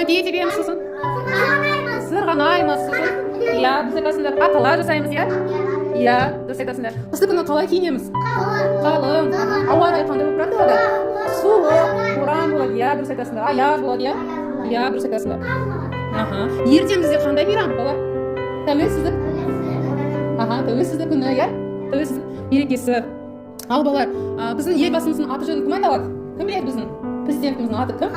конфет тебеміз сосын. Сырғанаймыз сосын. Иә, дұрыс айтасыңдар. Атала жасаймыз, иә? Иә, дұрыс айтасыңдар. Қысты күні қалай киінеміз? Қалың. Ауа райы қандай болып тұрады ода? Суық, боран болады, иә, дұрыс айтасыңдар. Аяз болады, иә? Иә, дұрыс айтасыңдар. Ертең бізде қандай мейрам болады? Тәуелсіздік. Тәуелсіздік күні, иә? Тәуелсіздік мерекесі. Ал балалар, біздің елбасымыздың аты жөнін кім айта алады? Кім біледі біздің президентіміздің аты кім?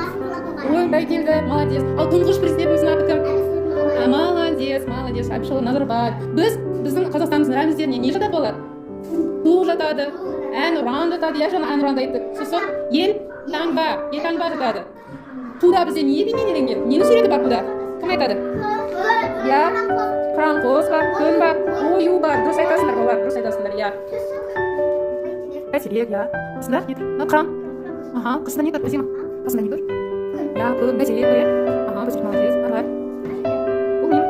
Ой, бәрекелді, молодец. Ал тұңғыш президентіміздің аты кім? Молодец, Әбішұлы Назарбаев. Біздің Қазақстанымыздың рәміздеріне не жатады балалар? Ту жатады, әнұран жатады, иә, жаңа әнұранды айттық. Сосын елтаңба жатады. Туда бізде не бейнеленген? Нені суреті бар туда? Кім айтады? Иә, қыран қос бар, күн бар, ою бар. Дұрыс айтасыңдар балалар, дұрыс айтасыңдар, иә. Бәйтерек, иә. Қасында не тұр? Қыран. Қасында не тұр? Өзема. Қасында не тұр? Иә, күн, бәйтерек, иә. Бәйтерек, молодец, арай. Бұл не?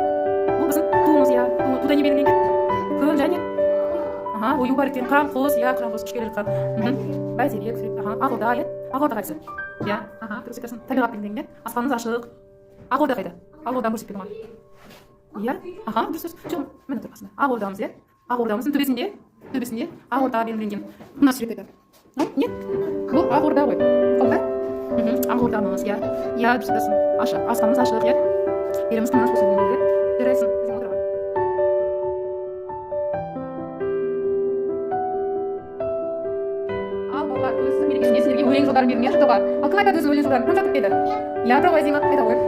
Бұл біздің туымыз, иә. Туда не белгіленген? Күн және? Ою бар екен, қыран қос, иә, қыран қос күшкелер қыран. Бәйтерек, ақорда, иә. Ақорда қайсы? Иә, дұрыс айтасың. Табиғат белгіленген. Аспанымыз ашық. Ақорда қайда? Ақорданы көрсетпеді ма? Иә, дұрыс. Жоқ, міне тұр қасында. Ақордамыз, иә. Ақордамыздың төбесінде ақорда белгіленген. Мына сурет айтады. Не? Бұл ақорда ғой. Қалай? Ақордамыз, иә. Иә, дұрыс айтасың. Ашық. Аспанымыз ашық, иә. Еліміз тыныш болсын дейді. Жарайсың. Өзің отыр ғой. Ал балалар, тәуелсіздік мерекесіне сендерге өлең жолдарын бердім, иә, жыртуға. Ал кім айтады өзі өлең жолдарын? Кім жатып деді? Иә, бірақ Азима айта ғой.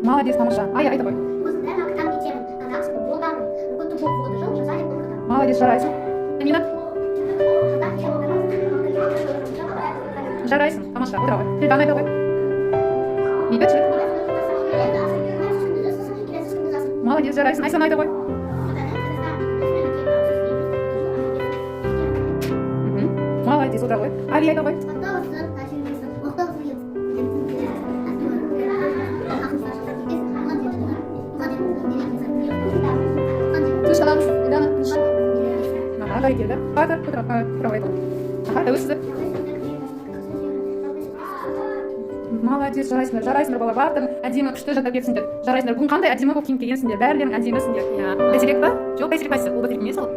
Молодец, тамаша. Айта ғой. Молодец, жарайсың. Амина. Жарайсың, тамаша. Отыр ғой. Тілдан айта ғой. Бейбіт ше? Молодец, жарайсың. Айсан айта ғой. Молодец, отыр ғой. Али айта ғой. Бәрекелді. Тәуелсіздік. Молодец, жарайсыңдар балалар. Барлықтарың әдемі күшті жатап кетсіңдер. Жарайсыңдар. Бүгін қандай әдемі болып киініп келгенсіңдер. Бәрілерің әдемісіңдер. Бәйтерек па? Жоқ, бәйтерек қайсы? Ол бәйтерек емес ол.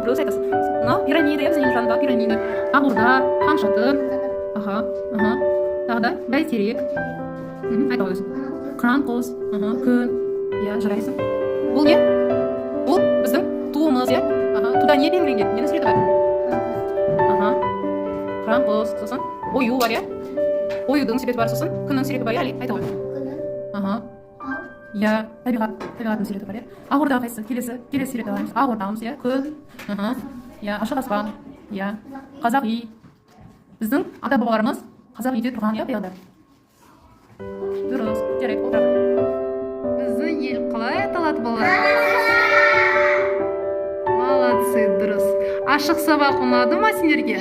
Дұрыс айтасың. Мынау пирамида, иә, біздің жанында пирамида. Ақорда, хан шатыр. Тағы да бәйтерек. Айта қойсың. Қыран қос, күн. Иә, жарайсың. Бұл не? Бұл біздің туымыз, иә. Туда не белгіленген? Нені суреті бар? Қыран қос, сосын ою бар, иә? Оюдың суреті бар, сосын күннің суреті бар, иә? Айта ғой. Иә, табиғаттың суреті бар, иә? Ақорда қайсы? Келесі суреті алайымыз. Ақордамыз, иә? Күн. Иә, ашық аспан. Иә, қазақ үй. Біздің ата-бабаларымыз қазақ үйде тұрған, иә, баяғыда? Дұрыс, жарайды, отырады. Біздің ел қалай аталады балалар? Молодцы, дұрыс. Ашық сабақ ұнады ма сендерге?